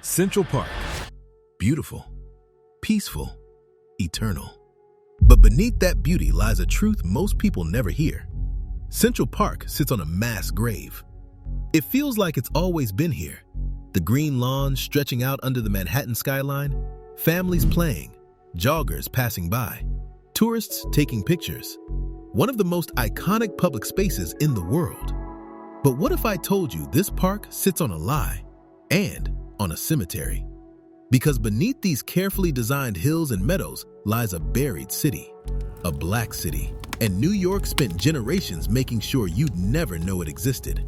Central Park. Beautiful, peaceful, eternal. But beneath that beauty lies a truth most people never hear. Central Park sits on a mass grave. It feels like it's always been here. The green lawns stretching out under the Manhattan skyline, families playing, joggers passing by, tourists taking pictures. One of the most iconic public spaces in the world. But what if I told you this park sits on a lie and on a cemetery? Because beneath these carefully designed hills and meadows lies a buried city, a black city, and New York spent generations making sure you'd never know it existed.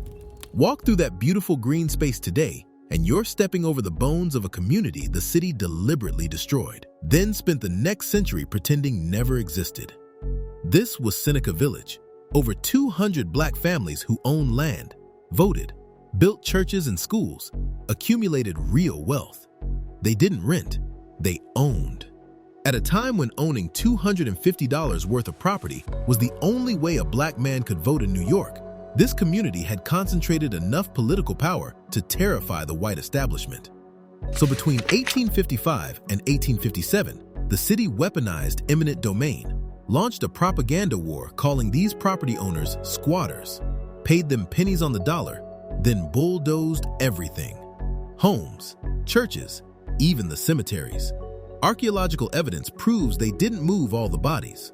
Walk through that beautiful green space today, and you're stepping over the bones of a community the city deliberately destroyed, then spent the next century pretending never existed. This was Seneca Village, over 200 black families who owned land, voted, built churches and schools, accumulated real wealth. They didn't rent, they owned. At a time when owning $250 worth of property was the only way a black man could vote in New York, this community had concentrated enough political power to terrify the white establishment. So between 1855 and 1857, the city weaponized eminent domain, launched a propaganda war calling these property owners squatters, paid them pennies on the dollar, then bulldozed everything. Homes, churches, even the cemeteries. Archaeological evidence proves they didn't move all the bodies.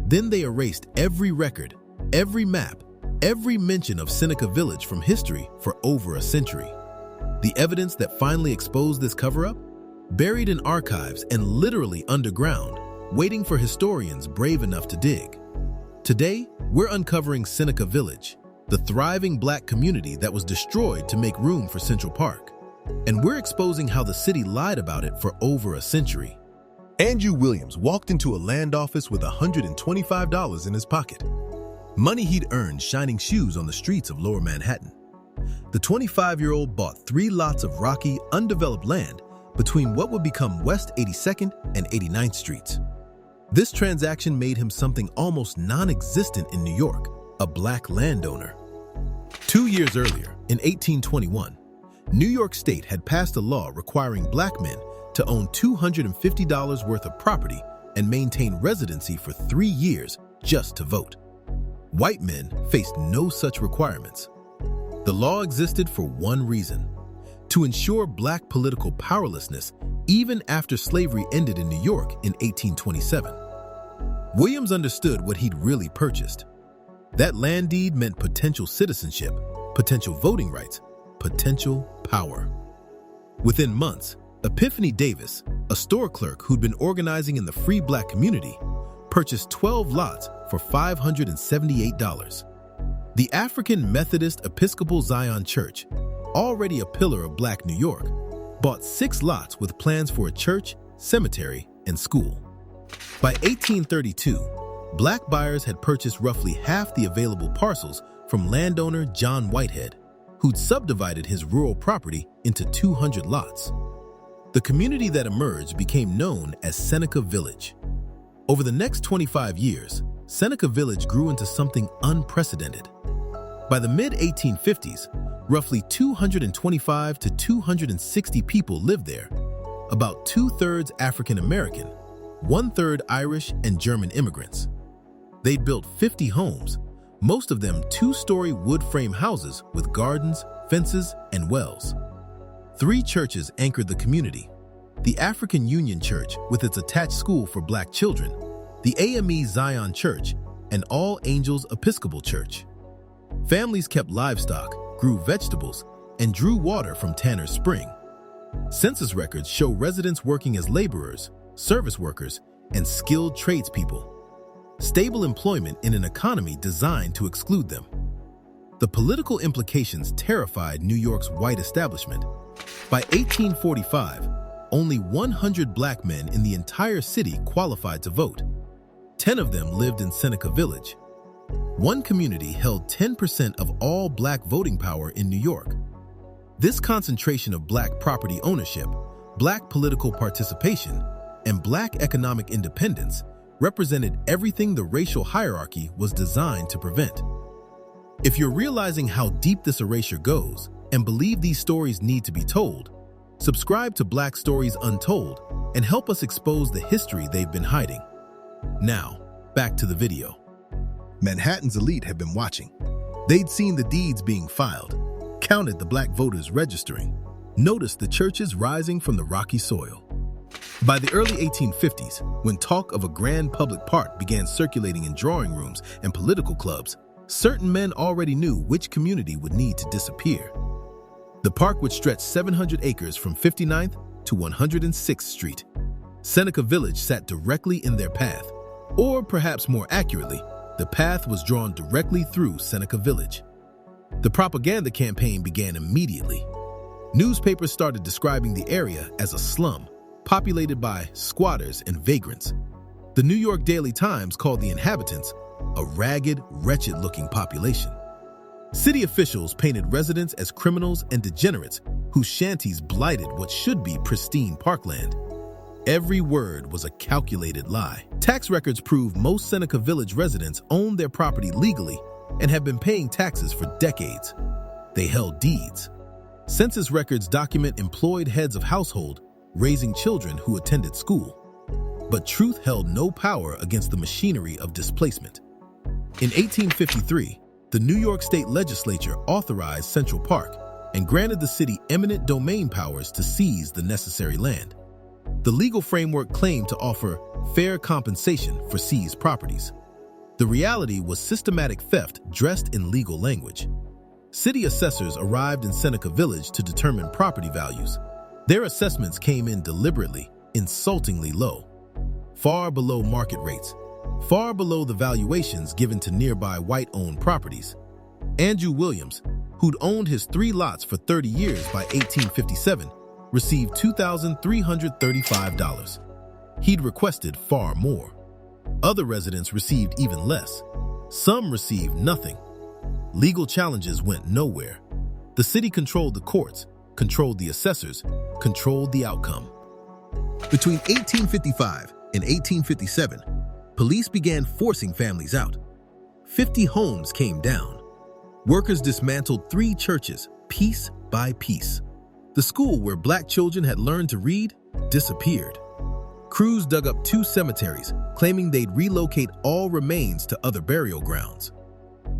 Then they erased every record, every map, every mention of Seneca Village from history for over a century. The evidence that finally exposed this cover-up? Buried in archives and literally underground, waiting for historians brave enough to dig. Today, we're uncovering Seneca Village, the thriving black community that was destroyed to make room for Central Park. And we're exposing how the city lied about it for over a century. Andrew Williams walked into a land office with $125 in his pocket. Money he'd earned shining shoes on the streets of Lower Manhattan. The 25-year-old bought 3 lots of rocky, undeveloped land between what would become West 82nd and 89th Streets. This transaction made him something almost non-existent in New York, a black landowner. 2 years earlier, in 1821, New York State had passed a law requiring black men to own $250 worth of property and maintain residency for 3 years just to vote. White men faced no such requirements. The law existed for one reason: to ensure black political powerlessness even after slavery ended in New York in 1827. Williams understood what he'd really purchased. That land deed meant potential citizenship, potential voting rights, potential power. Within months, Epiphany Davis, a store clerk who'd been organizing in the free black community, purchased 12 lots for $578. The African Methodist Episcopal Zion Church, already a pillar of black New York, bought 6 lots with plans for a church, cemetery, and school. By 1832, black buyers had purchased roughly half the available parcels from landowner John Whitehead, who'd subdivided his rural property into 200 lots. The community that emerged became known as Seneca Village. Over the next 25 years, Seneca Village grew into something unprecedented. By the mid-1850s, roughly 225 to 260 people lived there, about 2/3 African American, 1/3 Irish and German immigrants. They'd built 50 homes, most of them 2-story wood frame houses with gardens, fences, and wells. 3 churches anchored the community: the African Union Church with its attached school for black children, the AME Zion Church, and All Angels Episcopal Church. Families kept livestock, grew vegetables, and drew water from Tanner's Spring. Census records show residents working as laborers, service workers, and skilled tradespeople. Stable employment in an economy designed to exclude them. The political implications terrified New York's white establishment. By 1845, only 100 black men in the entire city qualified to vote. 10 of them lived in Seneca Village. One community held 10% of all black voting power in New York. This concentration of black property ownership, black political participation, and black economic independence represented everything the racial hierarchy was designed to prevent. If you're realizing how deep this erasure goes and believe these stories need to be told, Subscribe to Black Stories Untold and help us expose the history they've been hiding. Now, back to the video. Manhattan's elite had been watching. They'd seen the deeds being filed, counted the black voters registering, noticed the churches rising from the rocky soil. By the early 1850s, when talk of a grand public park began circulating in drawing rooms and political clubs, certain men already knew which community would need to disappear. The park would stretch 700 acres from 59th to 106th Street. Seneca Village sat directly in their path, or perhaps more accurately, the path was drawn directly through Seneca Village. The propaganda campaign began immediately. Newspapers started describing the area as a slum, populated by squatters and vagrants. The New York Daily Times called the inhabitants a ragged, wretched-looking population. City officials painted residents as criminals and degenerates whose shanties blighted what should be pristine parkland. Every word was a calculated lie. Tax records prove most Seneca Village residents owned their property legally and have been paying taxes for decades. They held deeds. Census records document employed heads of household raising children who attended school. But truth held no power against the machinery of displacement. In 1853, the New York State Legislature authorized Central Park and granted the city eminent domain powers to seize the necessary land. The legal framework claimed to offer fair compensation for seized properties. The reality was systematic theft dressed in legal language. City assessors arrived in Seneca Village to determine property values. Their assessments came in deliberately, insultingly low, far below market rates, far below the valuations given to nearby white-owned properties. Andrew Williams, who'd owned his 3 lots for 30 years by 1857, received $2,335. He'd requested far more. Other residents received even less. Some received nothing. Legal challenges went nowhere. The city controlled the courts, controlled the assessors, controlled the outcome. Between 1855 and 1857, police began forcing families out. 50 homes came down. Workers dismantled 3 churches, piece by piece. The school where black children had learned to read disappeared. Crews dug up 2 cemeteries, claiming they'd relocate all remains to other burial grounds.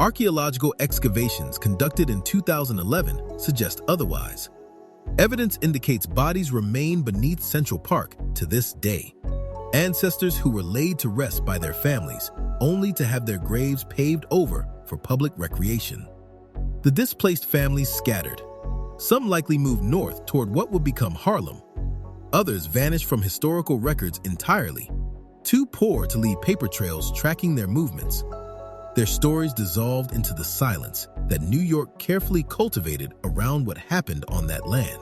Archaeological excavations conducted in 2011 suggest otherwise. Evidence indicates bodies remain beneath Central Park to this day. Ancestors who were laid to rest by their families, only to have their graves paved over for public recreation. The displaced families scattered. Some likely moved north toward what would become Harlem. Others vanished from historical records entirely, too poor to leave paper trails tracking their movements. Their stories dissolved into the silence that New York carefully cultivated around what happened on that land.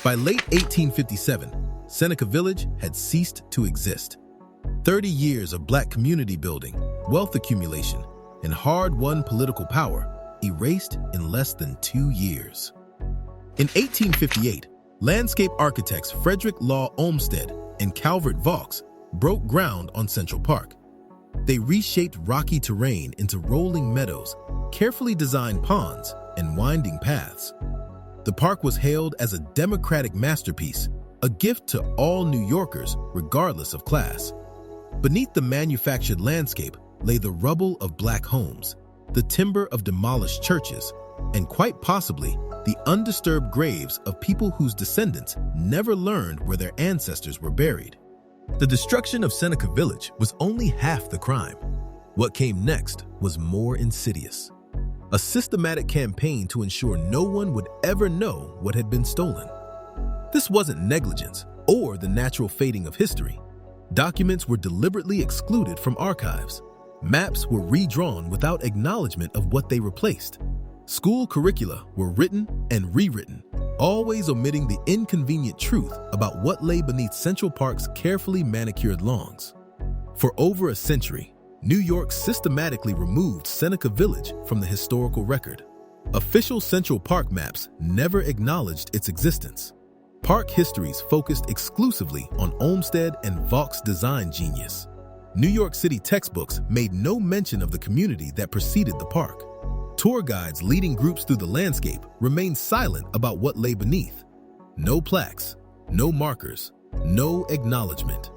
By late 1857, Seneca Village had ceased to exist. 30 years of black community building, wealth accumulation, and hard-won political power erased in less than 2 years. In 1858, landscape architects Frederick Law Olmsted and Calvert Vaux broke ground on Central Park. They reshaped rocky terrain into rolling meadows, carefully designed ponds, and winding paths. The park was hailed as a democratic masterpiece, a gift to all New Yorkers, regardless of class. Beneath the manufactured landscape lay the rubble of black homes, the timber of demolished churches, and quite possibly the undisturbed graves of people whose descendants never learned where their ancestors were buried. The destruction of Seneca Village was only half the crime. What came next was more insidious. A systematic campaign to ensure no one would ever know what had been stolen. This wasn't negligence or the natural fading of history. Documents were deliberately excluded from archives. Maps were redrawn without acknowledgement of what they replaced. School curricula were written and rewritten, always omitting the inconvenient truth about what lay beneath Central Park's carefully manicured lawns. For over a century, New York systematically removed Seneca Village from the historical record. Official Central Park maps never acknowledged its existence. Park histories focused exclusively on Olmsted and Vaux' design genius. New York City textbooks made no mention of the community that preceded the park. Tour guides leading groups through the landscape remained silent about what lay beneath. No plaques, no markers, no acknowledgement.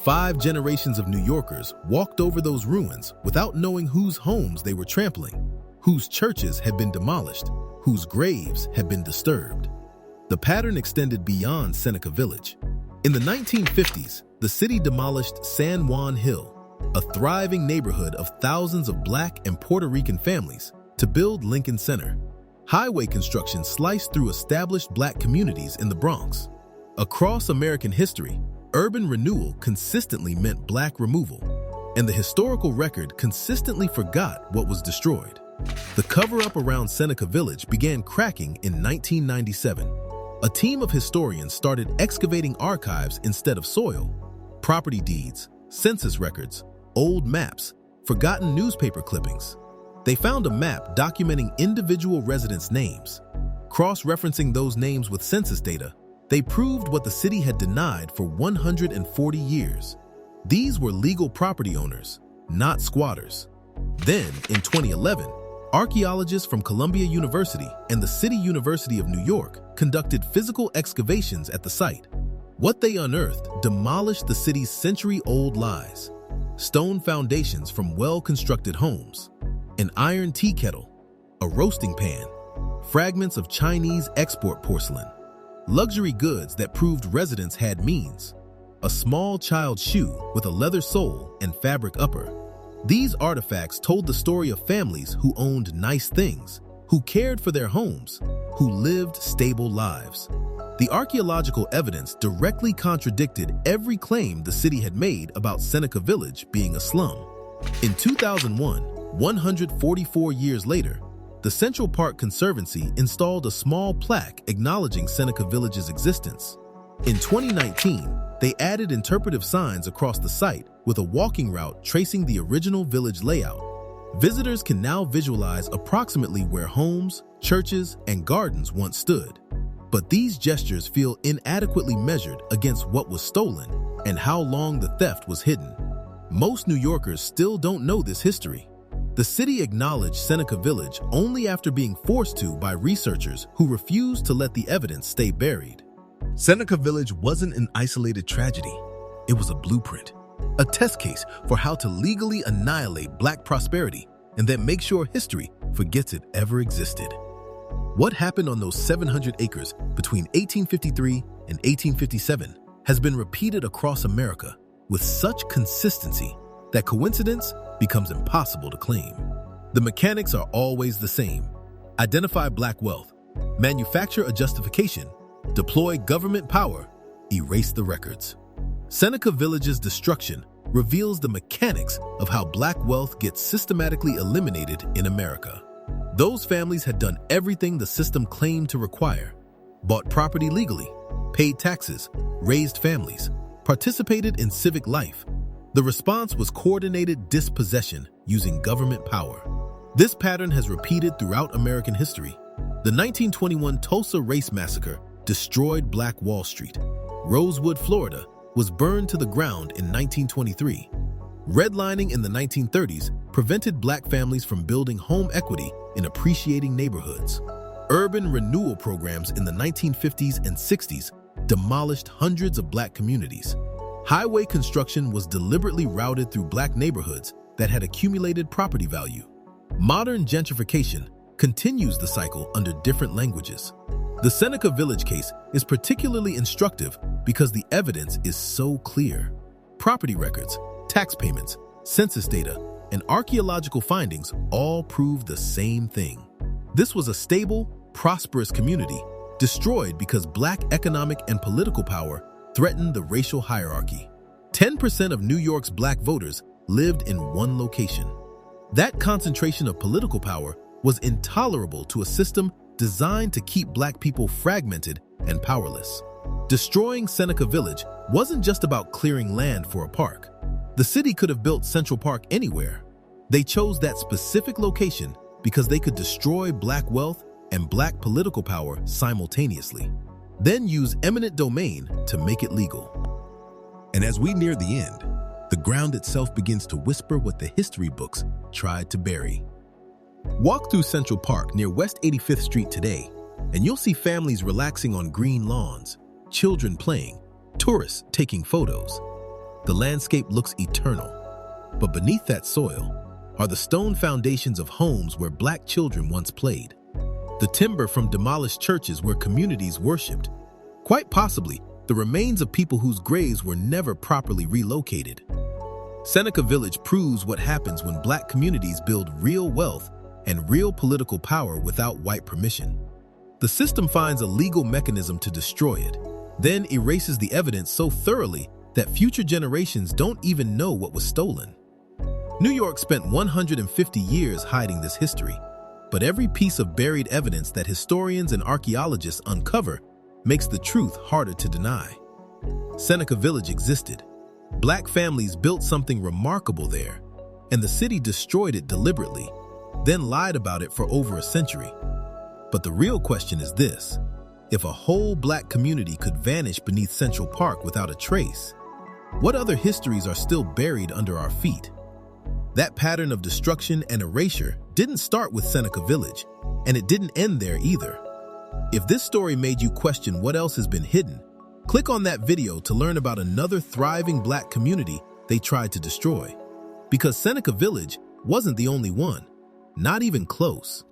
5 generations of New Yorkers walked over those ruins without knowing whose homes they were trampling, whose churches had been demolished, whose graves had been disturbed. The pattern extended beyond Seneca Village. In the 1950s, the city demolished San Juan Hill, a thriving neighborhood of thousands of Black and Puerto Rican families, to build Lincoln Center. Highway construction sliced through established Black communities in the Bronx. Across American history, urban renewal consistently meant Black removal, and the historical record consistently forgot what was destroyed. The cover-up around Seneca Village began cracking in 1997. A team of historians started excavating archives instead of soil, property deeds, census records, old maps, forgotten newspaper clippings. They found a map documenting individual residents' names. Cross-referencing those names with census data, they proved what the city had denied for 140 years. These were legal property owners, not squatters. Then, in 2011, archaeologists from Columbia University and the City University of New York conducted physical excavations at the site. What they unearthed demolished the city's century-old lies. Stone foundations from well-constructed homes, an iron tea kettle, a roasting pan, fragments of Chinese export porcelain, luxury goods that proved residents had means, a small child's shoe with a leather sole and fabric upper. These artifacts told the story of families who owned nice things, who cared for their homes, who lived stable lives. The archaeological evidence directly contradicted every claim the city had made about Seneca Village being a slum. In 2001, 144 years later, the Central Park Conservancy installed a small plaque acknowledging Seneca Village's existence. In 2019, they added interpretive signs across the site with a walking route tracing the original village layout. Visitors can now visualize approximately where homes, churches, and gardens once stood. But these gestures feel inadequately measured against what was stolen and how long the theft was hidden. Most New Yorkers still don't know this history. The city acknowledged Seneca Village only after being forced to by researchers who refused to let the evidence stay buried. Seneca Village wasn't an isolated tragedy. It was a blueprint, a test case for how to legally annihilate Black prosperity and then make sure history forgets it ever existed. What happened on those 700 acres between 1853 and 1857 has been repeated across America with such consistency that coincidence becomes impossible to claim. The mechanics are always the same. Identify Black wealth, manufacture a justification, deploy government power, erase the records. Seneca Village's destruction reveals the mechanics of how Black wealth gets systematically eliminated in America. Those families had done everything the system claimed to require: bought property legally, paid taxes, raised families, participated in civic life. The response was coordinated dispossession using government power. This pattern has repeated throughout American history. The 1921 Tulsa Race Massacre destroyed Black Wall Street. Rosewood, Florida, was burned to the ground in 1923. Redlining in the 1930s prevented Black families from building home equity in appreciating neighborhoods. Urban renewal programs in the 1950s and 60s demolished hundreds of Black communities. Highway construction was deliberately routed through Black neighborhoods that had accumulated property value. Modern gentrification continues the cycle under different languages. The Seneca Village case is particularly instructive because the evidence is so clear. Property records, tax payments, census data, and archaeological findings all prove the same thing. This was a stable, prosperous community destroyed because Black economic and political power threatened the racial hierarchy. 10% of New York's Black voters lived in one location. That concentration of political power was intolerable to a system designed to keep Black people fragmented and powerless. Destroying Seneca Village wasn't just about clearing land for a park. The city could have built Central Park anywhere. They chose that specific location because they could destroy Black wealth and Black political power simultaneously, then use eminent domain to make it legal. And as we near the end, the ground itself begins to whisper what the history books tried to bury. Walk through Central Park near West 85th Street today, and you'll see families relaxing on green lawns, children playing, tourists taking photos. The landscape looks eternal, but beneath that soil are the stone foundations of homes where Black children once played, the timber from demolished churches where communities worshipped, quite possibly the remains of people whose graves were never properly relocated. Seneca Village proves what happens when Black communities build real wealth and real political power without white permission. The system finds a legal mechanism to destroy it, then erases the evidence so thoroughly that future generations don't even know what was stolen. New York spent 150 years hiding this history, but every piece of buried evidence that historians and archaeologists uncover makes the truth harder to deny. Seneca Village existed. Black families built something remarkable there, and the city destroyed it deliberately, then lied about it for over a century. But the real question is this: if a whole Black community could vanish beneath Central Park without a trace, what other histories are still buried under our feet? That pattern of destruction and erasure didn't start with Seneca Village, and it didn't end there either. If this story made you question what else has been hidden, click on that video to learn about another thriving Black community they tried to destroy. Because Seneca Village wasn't the only one, not even close.